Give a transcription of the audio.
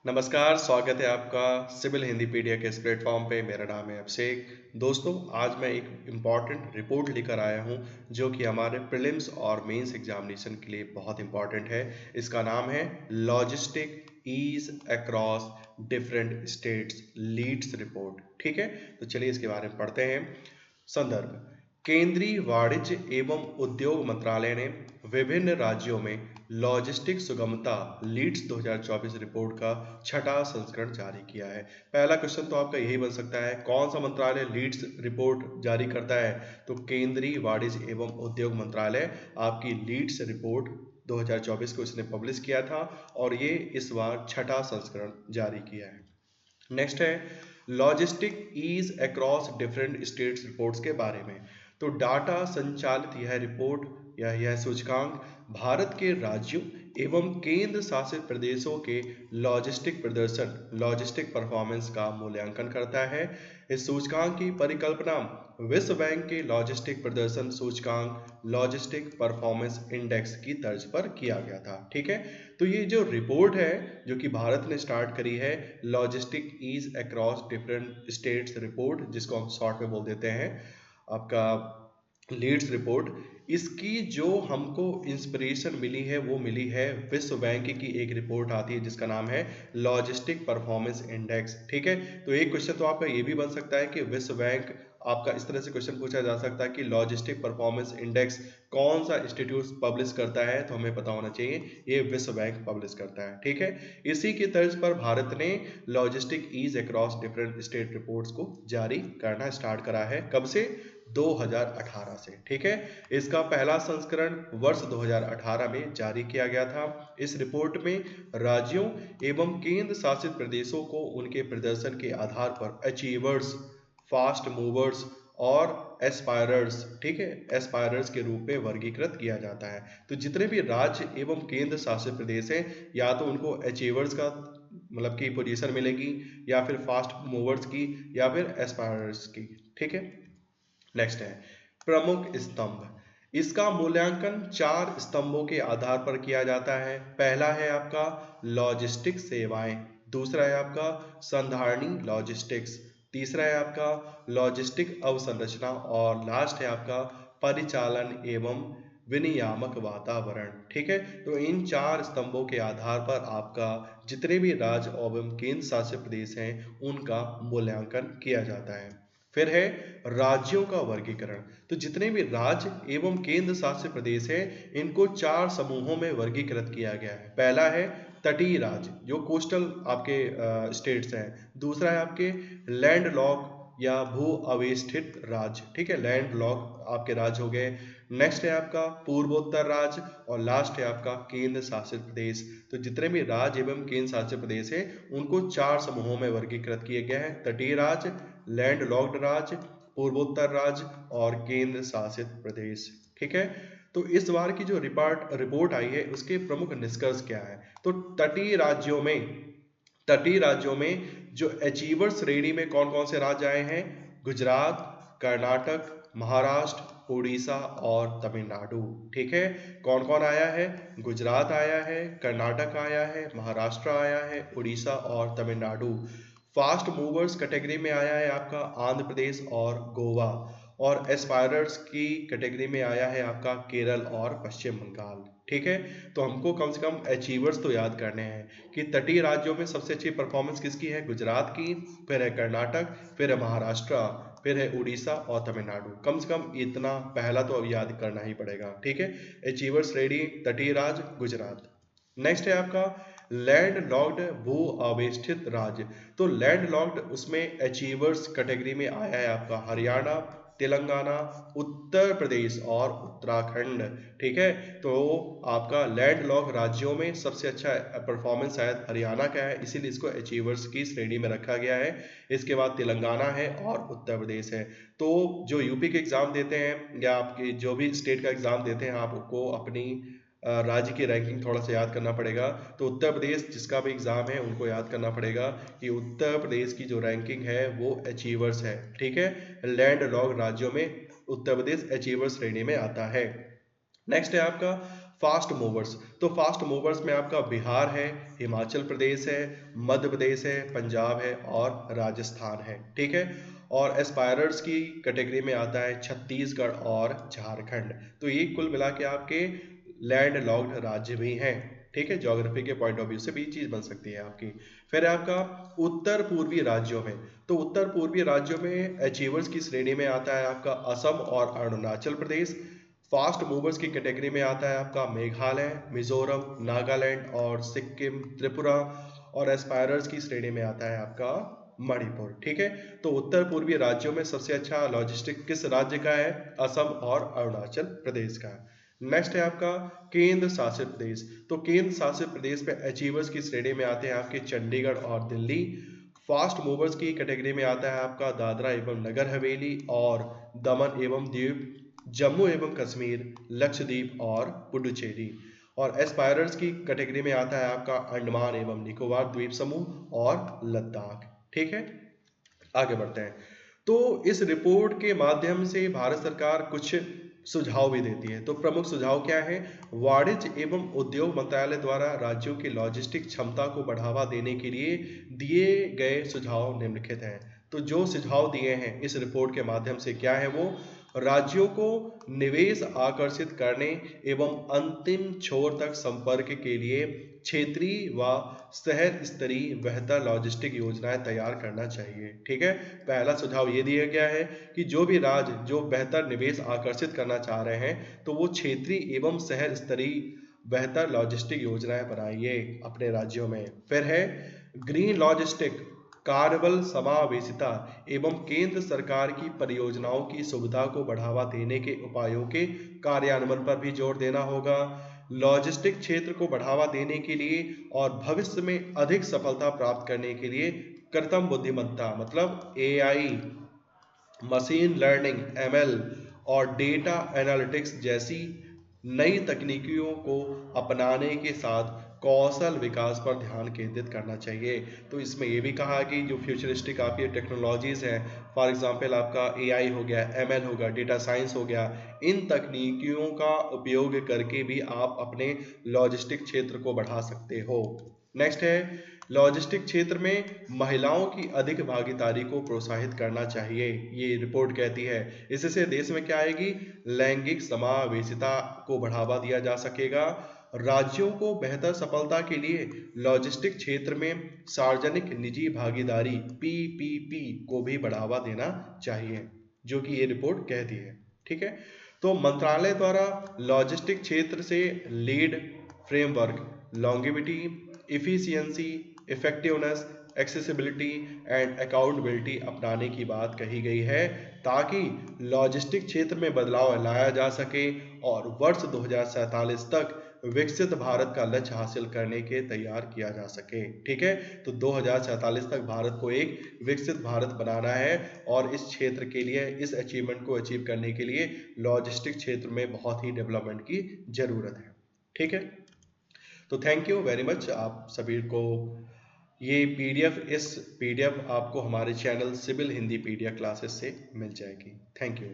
नमस्कार, स्वागत है आपका सिविल हिंदी पीडिया के इस प्लेटफॉर्म पे। मेरा नाम है अभिषेक। दोस्तों, आज मैं एक इम्पॉर्टेंट रिपोर्ट लेकर आया हूँ जो कि हमारे प्रीलिम्स और मेंस एग्जामिनेशन के लिए बहुत इम्पॉर्टेंट है। इसका नाम है logistic ease across different states leads report. ठीक है, तो चलिए इसके बारे में पढ़ते हैं। संदर्भ: केंद्रीय वाणिज्य एवं उद्योग मंत्रालय ने विभिन्न राज्यों में लॉजिस्टिक सुगमता लीड्स 2024 रिपोर्ट का छठा संस्करण जारी किया है। पहला क्वेश्चन तो आपका यही बन सकता है, कौन सा मंत्रालय लीड्स रिपोर्ट जारी करता है? तो केंद्रीय वाणिज्य एवं उद्योग मंत्रालय आपकी लीड्स रिपोर्ट 2024 को इसने पब्लिश किया था और ये इस बार छठा संस्करण जारी किया है। नेक्स्ट है logistic ease across different states reports के बारे में। तो डाटा संचालित यह रिपोर्ट या यह सूचकांक भारत के राज्यों एवं केंद्र शासित प्रदेशों के लॉजिस्टिक प्रदर्शन लॉजिस्टिक परफॉर्मेंस का मूल्यांकन करता है। इस सूचकांक की परिकल्पना विश्व बैंक के लॉजिस्टिक प्रदर्शन सूचकांक लॉजिस्टिक परफॉर्मेंस इंडेक्स की तर्ज पर किया गया था। ठीक है, तो ये जो रिपोर्ट है जो कि भारत ने स्टार्ट करी है, logistic ease across different states report, जिसको हम शॉर्ट में बोल देते हैं आपका लीड्स रिपोर्ट, इसकी जो हमको इंस्पिरेशन मिली है वो मिली है विश्व बैंक की एक रिपोर्ट आती है जिसका नाम है लॉजिस्टिक परफॉर्मेंस इंडेक्स। ठीक है, तो एक क्वेश्चन तो आपका ये भी बन सकता है कि विश्व बैंक आपका इस तरह से क्वेश्चन पूछा जा सकता है कि लॉजिस्टिक परफॉर्मेंस इंडेक्स कौन सा इंस्टीट्यूट पब्लिश करता है? तो हमें पता होना चाहिए ये विश्व बैंक पब्लिश करता है। ठीक है, इसी की तर्ज पर भारत ने logistic ease across different state reports को जारी करना स्टार्ट करा है। कब से? 2018 से। ठीक है, इसका पहला संस्करण वर्ष 2018 में जारी किया गया था। इस रिपोर्ट में राज्यों एवं केंद्र शासित प्रदेशों को उनके प्रदर्शन के आधार पर अचीवर्स, फास्ट मूवर्स और एस्पायरर्स, ठीक है, एस्पायरर्स के रूप में वर्गीकृत किया जाता है। तो जितने भी राज्य एवं केंद्र शासित प्रदेश हैं, या तो उनको अचीवर्स का मतलब की पोजीशन मिलेगी, या फिर फास्ट मूवर्स की, या फिर एस्पायरर्स की। ठीक है, नेक्स्ट है प्रमुख स्तंभ। इसका मूल्यांकन 4 स्तंभों के आधार पर किया जाता है। पहला है आपका लॉजिस्टिक सेवाएं, दूसरा है आपका संधारणी लॉजिस्टिक्स, तीसरा है आपका लॉजिस्टिक अवसंरचना और लास्ट है आपका परिचालन एवं विनियामक वातावरण। ठीक है, तो इन 4 स्तंभों के आधार पर आपका जितने भी राज्य एवं केंद्र शासित प्रदेश हैं उनका मूल्यांकन किया जाता है। फिर है राज्यों का वर्गीकरण। तो जितने भी राज्य एवं केंद्र शासित प्रदेश हैं इनको 4 समूहों में वर्गीकृत किया गया है। पहला है तटीय राज्य जो कोस्टल आपके स्टेट्स हैं, दूसरा है आपके लैंड लॉक या भू अवेष्टित राज्य। ठीक है, लैंड लॉक आपके राज्य हो गए। नेक्स्ट है आपका पूर्वोत्तर राज्य और लास्ट है आपका केंद्र शासित प्रदेश। तो जितने भी राज्य एवं केंद्र शासित प्रदेश हैं उनको 4 समूहों में वर्गीकृत किए गए हैं: तटीय राज्य, लैंड लॉक्ड राज्य, पूर्वोत्तर राज्य और केंद्र शासित प्रदेश। ठीक है, तो इस बार की जो रिपोर्ट आई है उसके प्रमुख निष्कर्ष क्या है? तो तटीय राज्यों में जो अचीवर श्रेणी में कौन कौन से राज्य आए हैं? गुजरात, कर्नाटक, महाराष्ट्र, उड़ीसा और तमिलनाडु। ठीक है, कौन कौन आया है? गुजरात आया है, कर्नाटक आया है, महाराष्ट्र आया है, उड़ीसा और तमिलनाडु। फास्ट मूवर्स कैटेगरी में आया है आपका आंध्र प्रदेश और गोवा, और एस्पायरर्स की कैटेगरी में आया है आपका केरल और पश्चिम बंगाल। ठीक है, तो हमको कम से कम अचीवर्स तो याद करने हैं कि तटीय राज्यों में सबसे अच्छी परफॉर्मेंस किसकी है? गुजरात की, फिर है कर्नाटक, फिर है महाराष्ट्र, फिर है उड़ीसा और तमिलनाडु। कम से कम इतना पहला तो अब याद करना ही पड़ेगा। ठीक है, अचीवर्स रेडी तटीय राज्य गुजरात। नेक्स्ट है आपका लैंड लॉक्ड भू अवेष्टित राज्य। तो लैंड लॉक्ड उसमें अचीवर्स कैटेगरी में आया है आपका हरियाणा, तेलंगाना, उत्तर प्रदेश और उत्तराखंड। ठीक है, तो आपका लैंड लॉक राज्यों में सबसे अच्छा परफॉर्मेंस शायद हरियाणा का है, इसीलिए इसको अचीवर्स की श्रेणी में रखा गया है। इसके बाद तेलंगाना है और उत्तर प्रदेश है। तो जो यूपी के एग्जाम देते हैं या आपके जो भी स्टेट का एग्जाम देते हैं, आपको अपनी राज्य की रैंकिंग थोड़ा सा याद करना पड़ेगा। तो उत्तर प्रदेश जिसका भी एग्जाम है उनको याद करना पड़ेगा कि उत्तर प्रदेश की जो रैंकिंग है वो अचीवर्स है। ठीक है, लैंड लॉक राज्यों में उत्तर प्रदेश अचीवर्स श्रेणी में आता है। नेक्स्ट है आपका फास्ट मूवर्स, तो फास्ट मूवर्स में आपका बिहार है, हिमाचल प्रदेश है, मध्य प्रदेश है, पंजाब है और राजस्थान है। ठीक है, और एस्पायरर्स की कैटेगरी में आता है छत्तीसगढ़ और झारखंड। तो ये कुल मिला के आपके लैंड लॉक्ड राज्य भी हैं। ठीक है, ज्योग्राफी के पॉइंट ऑफ व्यू से भी चीज बन सकती है आपकी। फिर आपका उत्तर पूर्वी राज्यों में, तो उत्तर पूर्वी राज्यों में अचीवर्स की श्रेणी में आता है आपका असम और अरुणाचल प्रदेश। फास्ट मूवर्स की कैटेगरी में आता है आपका मेघालय, मिजोरम, नागालैंड और सिक्किम, त्रिपुरा। और एस्पायरर्स की श्रेणी में आता है आपका मणिपुर। ठीक है, तो उत्तर पूर्वी राज्यों में सबसे अच्छा लॉजिस्टिक किस राज्य का है? असम और अरुणाचल प्रदेश का। नेक्स्ट है आपका केंद्र शासित प्रदेश, तो केंद्र शासित प्रदेश में अचीवर्स की श्रेणी में आते हैं आपके चंडीगढ़ और दिल्ली। फास्ट मूवर्स की कैटेगरी में आता है आपका दादरा एवं नगर हवेली और दमन एवं दीव, जम्मू एवं कश्मीर, लक्षद्वीप और पुडुचेरी। और एस्पायरर्स की कैटेगरी में आता है आपका अंडमान एवं निकोबार द्वीप समूह और लद्दाख। ठीक है, आगे बढ़ते हैं। तो इस रिपोर्ट के माध्यम से भारत सरकार कुछ सुझाव भी देती है। तो प्रमुख सुझाव क्या है? वाणिज्य एवं उद्योग मंत्रालय द्वारा राज्यों की लॉजिस्टिक क्षमता को बढ़ावा देने के लिए दिए गए सुझाव निम्नलिखित हैं। तो जो सुझाव दिए हैं इस रिपोर्ट के माध्यम से क्या है वो? राज्यों को निवेश आकर्षित करने एवं अंतिम छोर तक संपर्क के लिए क्षेत्रीय व शहर स्तरीय बेहतर लॉजिस्टिक योजनाएं तैयार करना चाहिए। ठीक है, पहला सुझाव ये दिया गया है कि जो भी राज्य जो बेहतर निवेश आकर्षित करना चाह रहे हैं तो वो क्षेत्रीय एवं शहर स्तरीय बेहतर लॉजिस्टिक योजनाएं बनाइए अपने राज्यों में। फिर है ग्रीन लॉजिस्टिक, कार्यबल समावेशिता एवं केंद्र सरकार की परियोजनाओं की सुविधा को बढ़ावा देने के उपायों के कार्यान्वयन पर भी जोर देना होगा। लॉजिस्टिक क्षेत्र को बढ़ावा देने के लिए और भविष्य में अधिक सफलता प्राप्त करने के लिए कृत्रिम बुद्धिमत्ता मतलब एआई, मशीन लर्निंग एमएल और डेटा एनालिटिक्स जैसी नई तकनीकियों को अपनाने के साथ कौशल विकास पर ध्यान केंद्रित करना चाहिए। तो इसमें यह भी कहा कि जो फ्यूचरिस्टिक आपकी टेक्नोलॉजीज हैं, फॉर एग्जांपल आपका एआई हो गया, एमएल होगा, डेटा साइंस हो गया, इन तकनीकियों का उपयोग करके भी आप अपने लॉजिस्टिक क्षेत्र को बढ़ा सकते हो। नेक्स्ट है लॉजिस्टिक क्षेत्र में महिलाओं की अधिक भागीदारी को प्रोत्साहित करना चाहिए, ये रिपोर्ट कहती है। इससे देश में क्या आएगी? लैंगिक समावेशिता को बढ़ावा दिया जा सकेगा। राज्यों को बेहतर सफलता के लिए लॉजिस्टिक क्षेत्र में सार्वजनिक निजी भागीदारी पीपीपी को भी बढ़ावा देना चाहिए, जो कि ये रिपोर्ट कहती है। ठीक है, तो मंत्रालय द्वारा लॉजिस्टिक क्षेत्र से lead framework, longevity, efficiency, effectiveness, accessibility and accountability अपनाने की बात कही गई है ताकि लॉजिस्टिक क्षेत्र में बदलाव लाया जा सके और वर्ष 2047 तक विकसित भारत का लक्ष्य हासिल करने के तैयार किया जा सके। ठीक है, तो 2047 तक भारत को एक विकसित भारत बनाना है और इस क्षेत्र के लिए, इस अचीवमेंट को अचीव करने के लिए लॉजिस्टिक क्षेत्र में बहुत ही डेवलपमेंट की जरूरत है। ठीक है, तो थैंक यू वेरी मच आप सभी को। ये पीडीएफ आपको हमारे channel civil Hindi PDF classes से मिल जाएगी। Thank you.